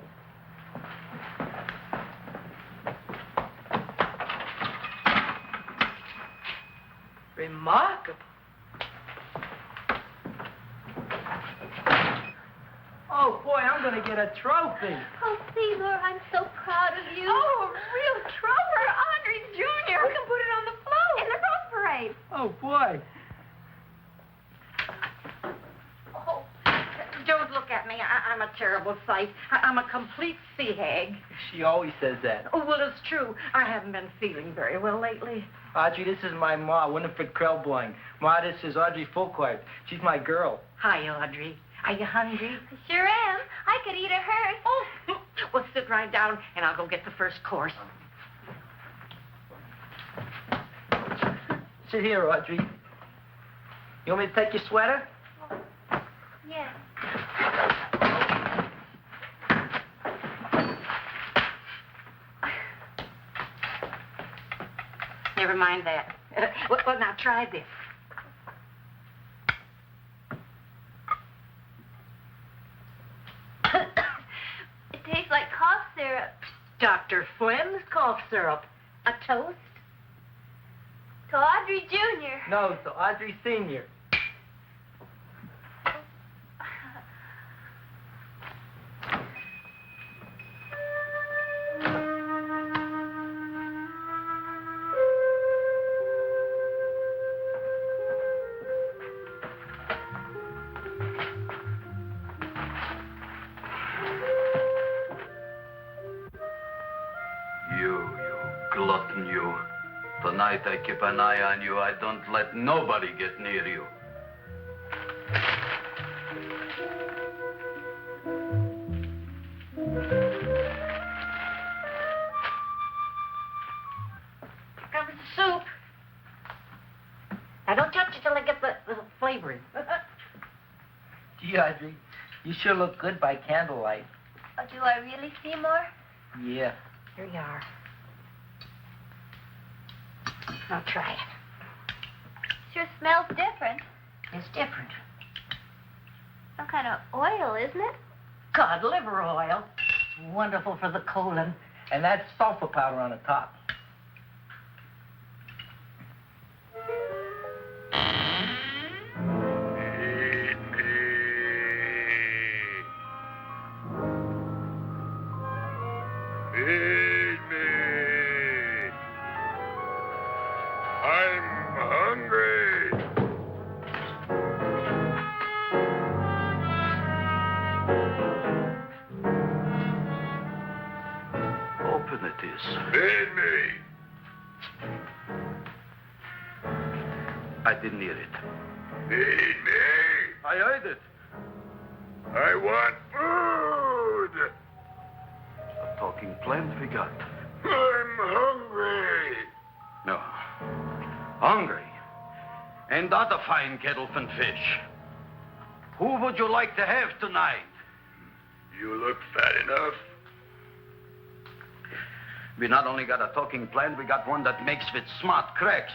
Remarkable. Oh, boy, I'm going to get a trophy. Oh, Seymour, I'm so proud of you. Oh, a real trophy, Andre Jr. We can put it on the float in the Rose Parade. Oh, boy. Oh, don't look at me. I'm a terrible sight. I'm a complete sea hag. She always says that. Oh, well, it's true. I haven't been feeling very well lately. Audrey, this is my ma, Winifred Krelboyne. Ma, this is Audrey Fulcourt. She's my girl. Hi, Audrey. Are you hungry? I sure am. I could eat a hearse. Oh, well, sit right down, and I'll go get the first course. Sit here, Audrey. You want me to take your sweater? Yeah. Never mind that. Well, now try this. It tastes like cough syrup. Dr. Flynn's cough syrup. A toast? To Audrey Jr. No, to Audrey Sr. You glutton, you. Tonight I keep an eye on you. I don't let nobody get near you. Here comes the soup. Now, don't touch it till I get the flavoring. Gee, Audrey, you sure look good by candlelight. Oh, do I really, Seymour? Yeah. Here you are. Now, try it. Sure smells different. It's different. Some kind of oil, isn't it? Cod liver oil. It's wonderful for the colon. And that's sulfur powder on the top. Feed me. I'm hungry. Open it is. Feed me. I didn't hear it. Feed me. I heard it. I want food. A talking plant we got. I'm hungry. No. Hungry. And that a fine kettlefen fish. Who would you like to have tonight? You look fat enough. We not only got a talking plant, we got one that makes with smart cracks.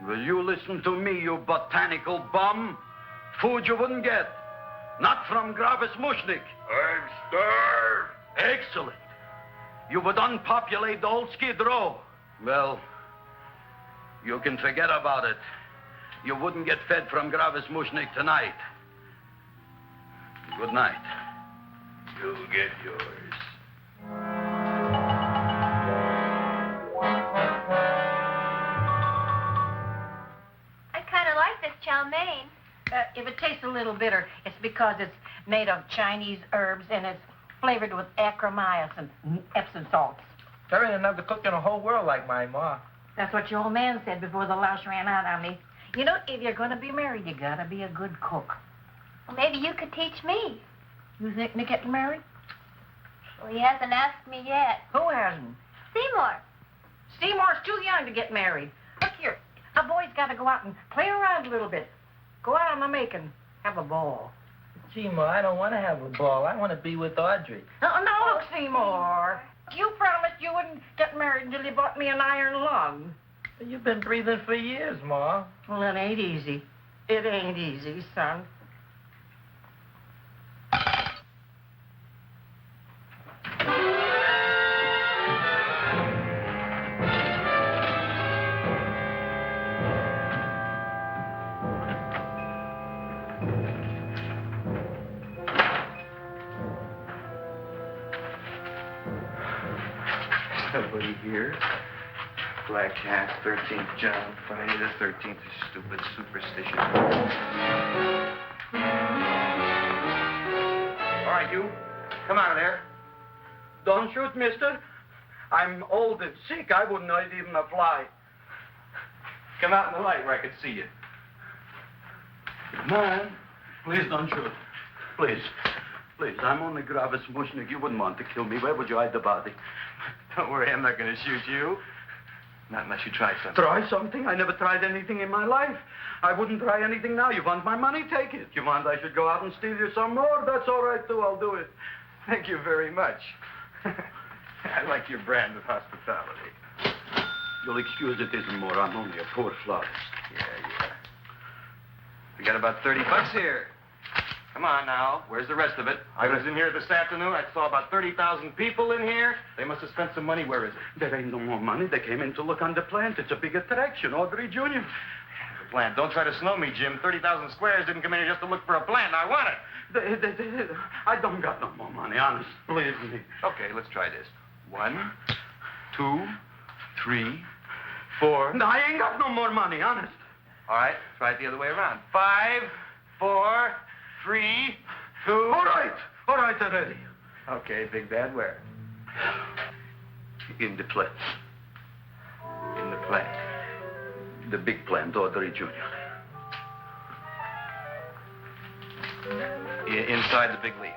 Will you listen to me, you botanical bum? Food you wouldn't get. Not from Gravis Mushnik. I'm starved. Excellent. You would unpopulate the whole Skid Row. Well, you can forget about it. You wouldn't get fed from Gravis Mushnik tonight. Good night. You'll get yours. I kind of like this chow mein. If it tastes a little bitter, it's because it's made of Chinese herbs and it's flavored with acromycin and Epsom salts. There ain't another cook in the whole world like my ma. That's what your old man said before the louse ran out on me. You know, if you're going to be married, you got to be a good cook. Well, maybe you could teach me. You think Nick getting married? Well, he hasn't asked me yet. Who hasn't? Seymour. Seymour's too young to get married. Look here, a boy's got to go out and play around a little bit. Go out on the make and have a ball. Gee, Ma, I don't want to have a ball. I want to be with Audrey. No, look, Seymour. You promised you wouldn't get married until you bought me an iron lung. You've been breathing for years, Ma. Well, it ain't easy. It ain't easy, son. Nobody here. Black Cat, 13th job. Friday the 13th is stupid superstition. All right, you. Come out of there. Don't shoot, mister. I'm old and sick. I wouldn't hurt even a fly. Come out in the light where I can see you. Man, please don't shoot. Please. Please, I'm only Gravis Mushnik. You wouldn't want to kill me. Where would you hide the body? Don't worry, I'm not going to shoot you. Not unless you try something. Try something? I never tried anything in my life. I wouldn't try anything now. You want my money? Take it. You want I should go out and steal you some more? That's all right, too. I'll do it. Thank you very much. I like your brand of hospitality. You'll excuse it isn't more. I'm only a poor florist. Yeah. We got about $30 here. Come on now. Where's the rest of it? I was in here this afternoon. I saw about 30,000 people in here. They must have spent some money. Where is it? There ain't no more money. They came in to look on the plant. It's a big attraction. Audrey Jr. The plant. Don't try to snow me, Jim. 30,000 squares didn't come in here just to look for a plant. I want it. I don't got no more money, honest. Believe me. Okay, let's try this. 1, 2, 3, 4. No, I ain't got no more money, honest. All right, try it the other way around. 5, 4, 3, 2. All right already. Okay, big bad where? In the plant. In the plant. The big plant, Audrey Jr. Inside the big leaf.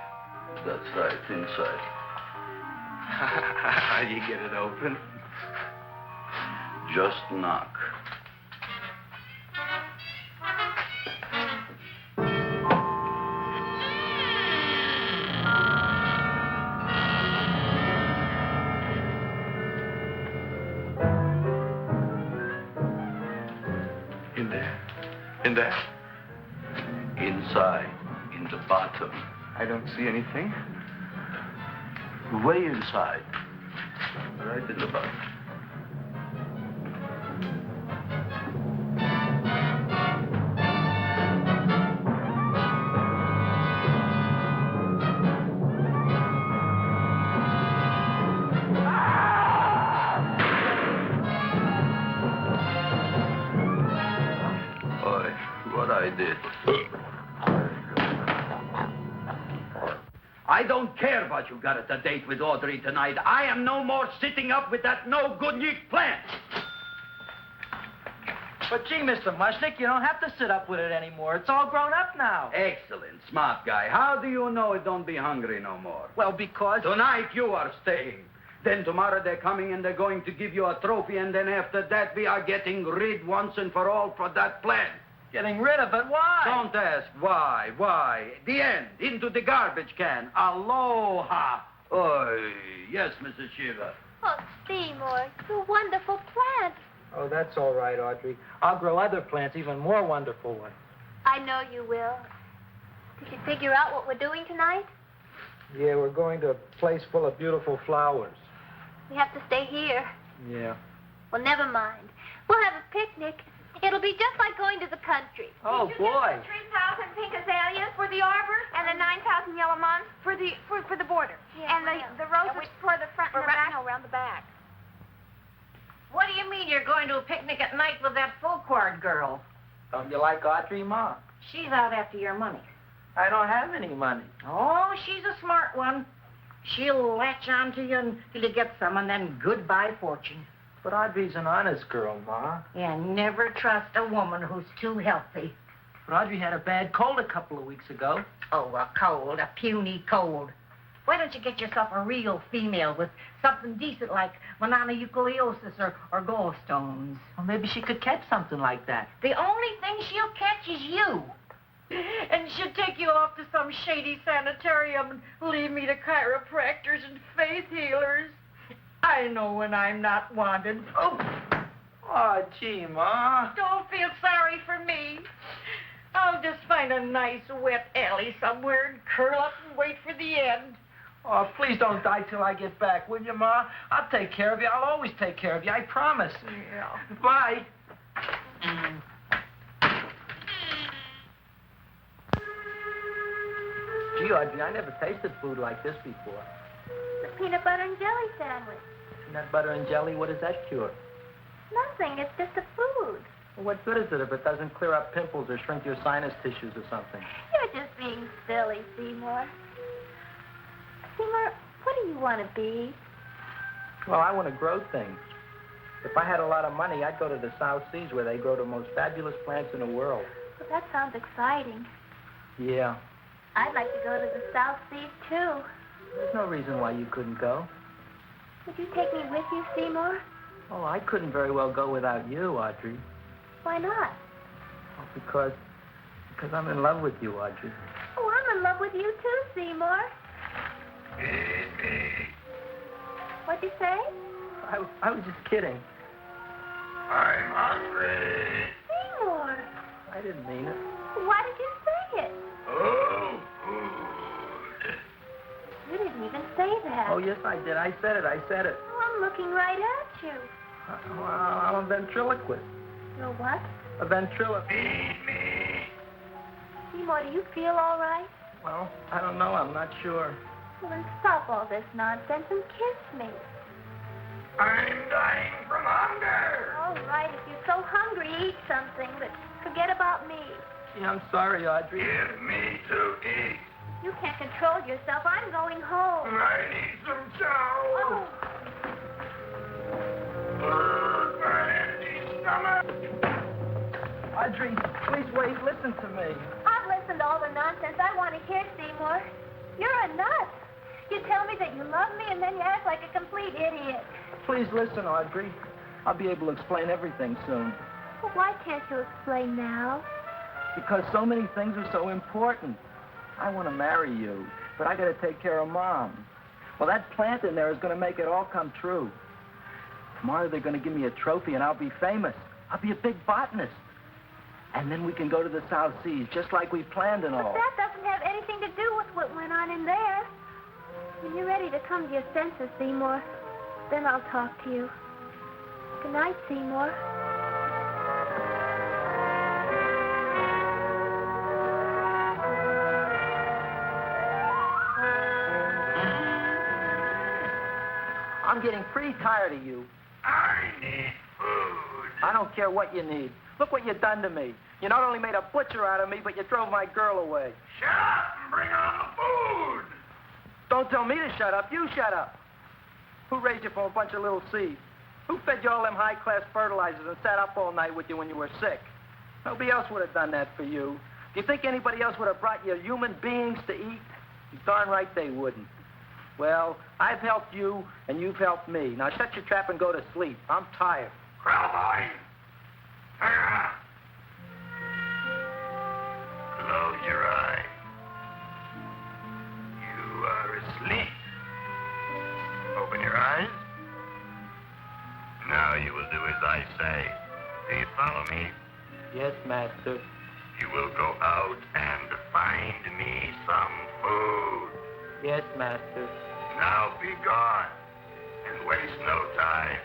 That's right, inside. How do you get it open? Just knock. In there? Inside, in the bottom. I don't see anything. Way inside. Right in the bottom. I did. I don't care what you got at the date with Audrey tonight. I am no more sitting up with that no-good Nick plant. But gee, Mr. Mushnick, you don't have to sit up with it anymore. It's all grown up now. Excellent, smart guy. How do you know it don't be hungry no more? Well, because... Tonight you are staying. Then tomorrow they're coming and they're going to give you a trophy, and then after that we are getting rid once and for all for that plant. Getting rid of it? Why? Don't ask why. Why? The end. Into the garbage can. Aloha. Oy. Yes, Mrs. Shiva. Oh, Seymour, it's a wonderful plant. Oh, that's all right, Audrey. I'll grow other plants, even more wonderful ones. I know you will. Did you figure out what we're doing tonight? Yeah, we're going to a place full of beautiful flowers. We have to stay here. Yeah. Well, never mind. We'll have a picnic. It'll be just like going to the country. Oh, boy. 3,000 pink azaleas for the arbor, and the 9,000 yellow mums for the border, and the roses for the front and the back. No, around the back. What do you mean you're going to a picnic at night with that full-quart girl? Don't you like Audrey, Ma? She's out after your money. I don't have any money. Oh, she's a smart one. She'll latch on to you until you get some, and then goodbye fortune. But Audrey's an honest girl, Ma. And never trust a woman who's too healthy. But Audrey had a bad cold a couple of weeks ago. Oh, a cold, a puny cold. Why don't you get yourself a real female with something decent like mononucleosis or gallstones? Well, maybe she could catch something like that. The only thing she'll catch is you. And she'll take you off to some shady sanitarium and leave me to chiropractors and faith healers. I know when I'm not wanted. Oh, gee, Ma. Don't feel sorry for me. I'll just find a nice wet alley somewhere and curl up and wait for the end. Oh, please don't die till I get back, will you, Ma? I'll take care of you. I'll always take care of you. I promise. Yeah. Bye. Gee, Audrey, I never tasted food like this before. The peanut butter and jelly sandwich. Peanut butter and jelly, what does that cure? Nothing. It's just a food. Well, what good is it if it doesn't clear up pimples or shrink your sinus tissues or something? You're just being silly, Seymour. Seymour, what do you want to be? Well, I want to grow things. If I had a lot of money, I'd go to the South Seas where they grow the most fabulous plants in the world. Well, that sounds exciting. Yeah. I'd like to go to the South Seas, too. There's no reason why you couldn't go. Would you take me with you, Seymour? Oh, I couldn't very well go without you, Audrey. Why not? Oh, because I'm in love with you, Audrey. Oh, I'm in love with you, too, Seymour. What'd you say? I was just kidding. I'm hungry. Seymour. I didn't mean it. Why did you say it? Oh, food. You didn't even say that. Oh, yes, I did. I said it. Oh, I'm looking right at you. Well, I'm a ventriloquist. You're what? A ventriloquist. Feed me. Seymour, do you feel all right? Well, I don't know. I'm not sure. Well, then stop all this nonsense and kiss me. I'm dying from hunger. All right, if you're so hungry, eat something, but forget about me. Gee, I'm sorry, Audrey. Give me to eat. You can't control yourself. I'm going home. I need some chow. Oh, My empty stomach. Audrey, please wait. Listen to me. I've listened to all the nonsense I want to hear, Seymour. You're a nut. You tell me that you love me, and then you act like a complete idiot. Please listen, Audrey. I'll be able to explain everything soon. Well, why can't you explain now? Because so many things are so important. I want to marry you, but I got to take care of Mom. Well, that plant in there is going to make it all come true. Tomorrow they're going to give me a trophy, and I'll be famous. I'll be a big botanist. And then we can go to the South Seas, just like we planned and all. But that doesn't have anything to do with what went on in there. When you're ready to come to your senses, Seymour, then I'll talk to you. Good night, Seymour. I'm getting pretty tired of you. I need food. I don't care what you need. Look what you've done to me. You not only made a butcher out of me, but you drove my girl away. Shut up and bring on the food. Don't tell me to shut up. You shut up. Who raised you from a bunch of little seeds? Who fed you all them high-class fertilizers and sat up all night with you when you were sick? Nobody else would have done that for you. Do you think anybody else would have brought you human beings to eat? You're darn right they wouldn't. Well, I've helped you, and you've helped me. Now shut your trap and go to sleep. I'm tired. Crowboy. Sarah. Close your eyes. You are asleep. Open your eyes. Now you will do as I say. Do you follow me? Yes, master. You will go out and Find me some food. Yes, master. Now be gone and waste no time.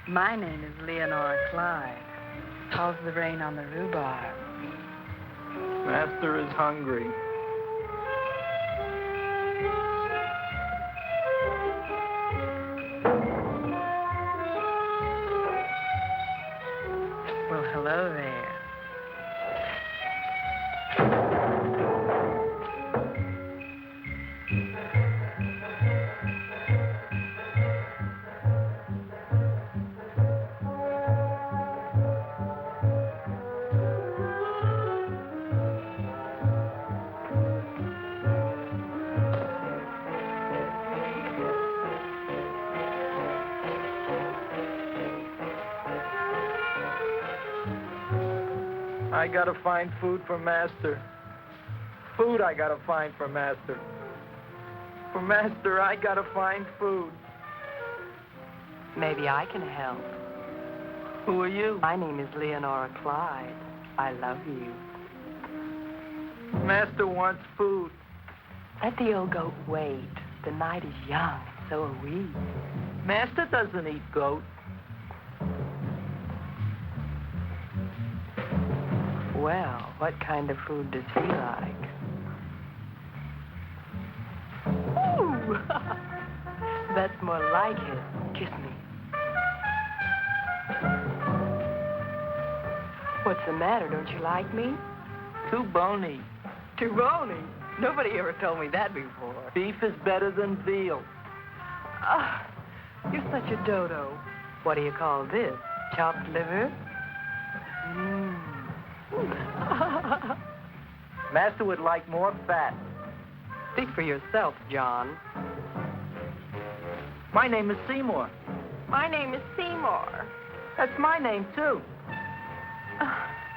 My name is Leonora Clyde. How's the rain on the rhubarb? Master is hungry. Well, hello there. I gotta find food for Master. Food I gotta find for Master. For Master, I gotta find food. Maybe I can help. Who are you? My name is Leonora Clyde. I love you. Master wants food. Let the old goat wait. The night is young, so are we. Master doesn't eat goat. Well, what kind of food does he like? Ooh! That's more like it. Kiss me. What's the matter? Don't you like me? Too bony. Too bony? Nobody ever told me that before. Beef is better than veal. Ah, you're such a dodo. What do you call this? Chopped liver? Master would like more fat. Speak for yourself, John. My name is Seymour. My name is Seymour. That's my name, too.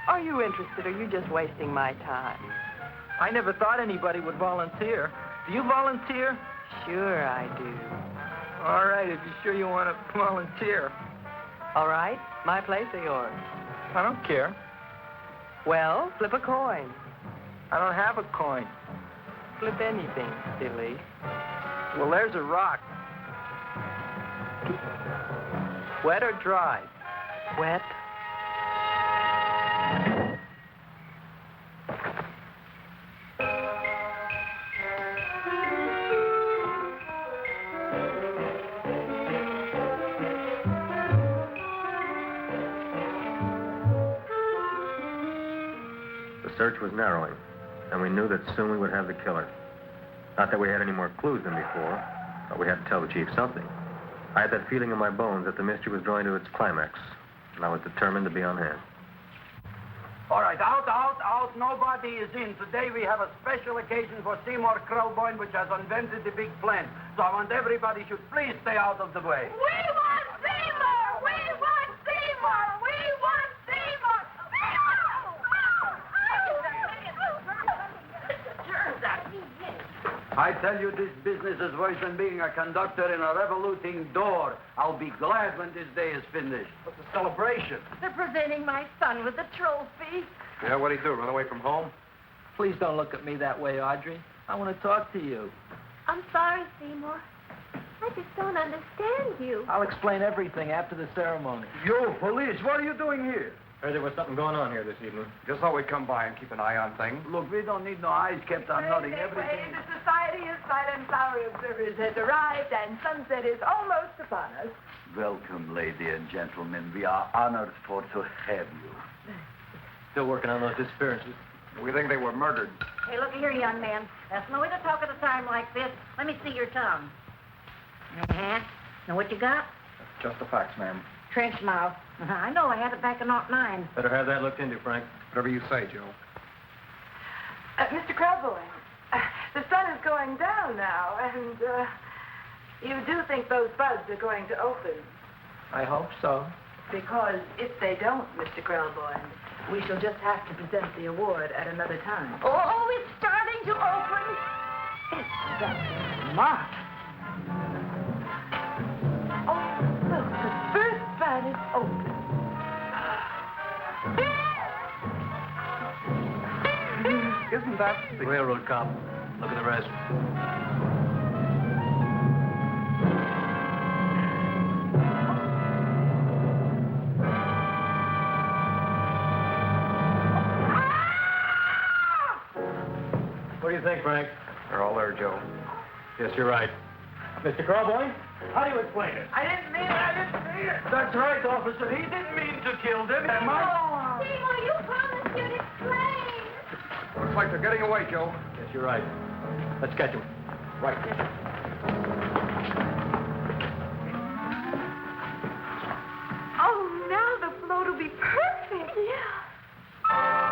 Are you interested, or are you just wasting my time? I never thought anybody would volunteer. Do you volunteer? Sure I do. All right, if you're sure you want to volunteer. All right, my place or yours? I don't care. Well, flip a coin. I don't have a coin. Flip anything, silly. Well, there's a rock. Wet or dry? Wet. The search was narrowing, and we knew that soon we would have the killer. Not that we had any more clues than before, but we had to tell the chief something. I had that feeling in my bones that the mystery was drawing to its climax, and I was determined to be on hand. All right, out. Nobody is in. Today we have a special occasion for Seymour Krelboyne, which has invented the big plan. So I want everybody should please stay out of the way. We want Seymour! We want Seymour! We want Seymour! I tell you, this business is worse than being a conductor in a revoluting door. I'll be glad when this day is finished. What's the celebration? They're presenting my son with a trophy. Yeah, what'd he do? Run away from home? Please don't look at me that way, Audrey. I want to talk to you. I'm sorry, Seymour. I just don't understand you. I'll explain everything after the ceremony. You, police, what are you doing here? Heard there was something going on here this evening. Just thought we'd come by and keep an eye on things. Look, we don't need no eyes kept on nothing. Wait, Everything. the Society of Silent Flower Observers has arrived, and sunset is almost upon us. Welcome, lady and gentlemen. We are honored for to have you. Still working on those disappearances. We think they were murdered. Hey, look here, young man. That's no way to talk at a time like this. Let me see your tongue. Uh-huh. Know what you got? Just the facts, ma'am. Trench mouth. I know. I had it back in '09. Better have that looked into, Frank. Whatever you say, Joe. Mr. Crowboy, the sun is going down now, and you do think those buds are going to open. I hope so. Because if they don't, Mr. Crowboy, we shall just have to present the award at another time. Oh, it's starting to open. It's that moth. Oh, look, the first bud is open. Isn't that the Railroad cop. Look at the rest. What do you think, Frank? They're all there, Joe. Yes, you're right. Mr. Crowboy, how do you explain it? I didn't mean it. That's right, officer. He didn't mean to kill them. Am I? Seymour, you promised you'd explain. Looks like they're getting away, Joe. Yes, you're right. Let's catch him. Right. Oh, now the float will be perfect. Yeah.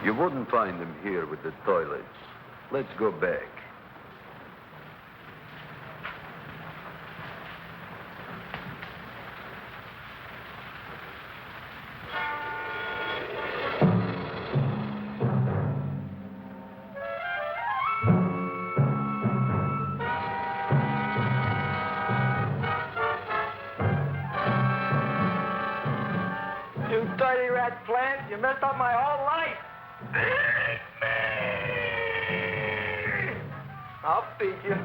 You wouldn't find them here with the toilets. Let's go back. You dirty rat plant, you messed up my whole life. I'll feed you.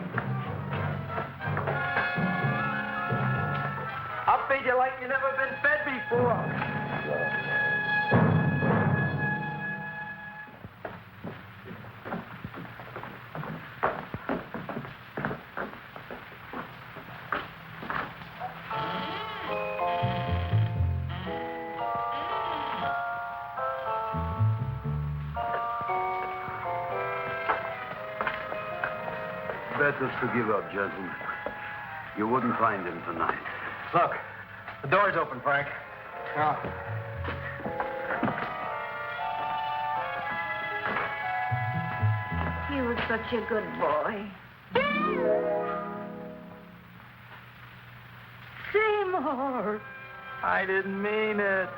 I'll feed you like you never been fed before. Better to give up, Judson. You wouldn't find him tonight. Look, the door's open, Frank. Now, He was such a good boy. Seymour. I didn't mean it.